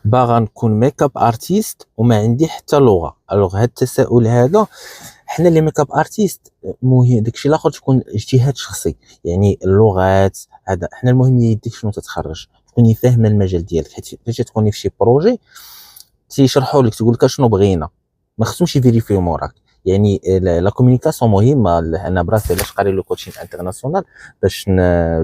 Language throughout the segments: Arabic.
باغا نكون ميك اب ارتيست وما عندي حتى لغه. الوغ هاد التساؤل هذا، حنا لي ميك اب ارتيست مهم داكشي الاخر تكون اجتهاد شخصي. يعني اللغات هذا حنا المهم يديك شنو تتخرج، تكوني فاهمه المجال ديالك، حيت فاش تكوني في شي بروجي تيشرحوا لك تقول لك شنو بغينا، ما خصهمش يفيريفيو موراك. يعني لا كومونيكاسيون مهمه. انا براسي علاش قاري لو كوتشين انترناسيونال، باش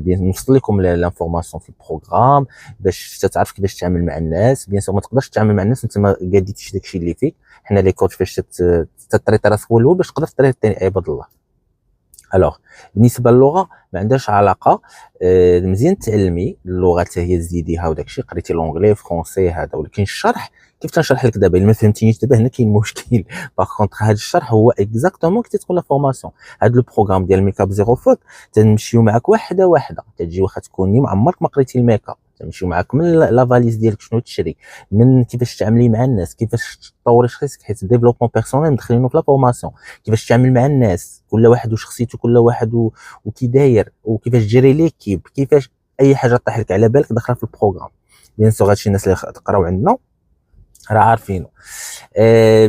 بيان نوصل لكم لانفورماسيون في البروغرام، باش تعرف كيفاش تتعامل مع الناس. بيان سور ما تقدرش تتعامل مع الناس انت ما قاديتيش داكشي اللي فيك. حنا لي كوتش فاش تطريط راسك هو الاول باش تقدر تطريط الثاني، عباد الله. الوغ بالنسبه للغه ما عندهاش علاقه. مزيان تعلمي اللغه حتى هي تزيديها وداكشي، قريتي لونجلي فرونسي هذا، ولكن الشرح كيف تنشرح لك دابا الا ما فهمتينيش دابا هنا كاين مشكل. باغ كونطخ هذا الشرح هو اكزاكتومون كي تدخل لا فورماسيون. هذا لو بروغرام ديال ميك اب زيرو فوت تنمشيو معاك واحده واحده، تجي واخا تكوني ما عمرك ما قريتي الميك اب، تمشيو معاك من لا فاليز ديالك شنو تشري، من كيفاش تعاملي مع الناس، كيفاش تطوري شخصيتك، حيت ديفلوبمون بيرسونيل مدخلينه في لا فورماسيون. كيفاش تتعامل مع الناس، كل واحد وشخصيته، كل واحد وكي داير، وكيفاش تجيري ليكيب، كيفاش اي حاجه طيح لك على بالك داخله في البروغرام. بيان سور هادشي الناس اللي تقراو عندنا راه عارفينه.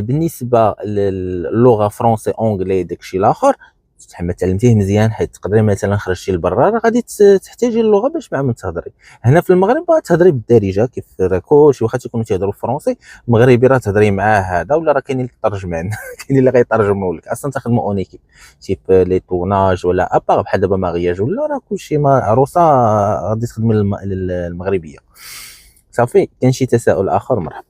بالنسبه للغه فرونسي اونغلي داكشي الاخر، زعما تعلمتيه مزيان، حيت تقدري مثلا خرجتي لبرا راه غادي تحتاجي اللغه باش مع من تهضري. هنا في المغرب تهضري بالدارجه، كيف راه كلشي واخا تيكونوا تيهضروا فرونسي المغربي راه تهضري معاه هذا، ولا راه كاينين الترجمان كاينين اللي غيترجموا لك، اصلا تخدموا اون ايكيب تيب لي تورناج ولا ابار بحال دابا مارياج ولا راه كلشي ما عروسه غادي تخدم المغربيه. صافي. كاين شي تساؤل اخر؟ مرحبا.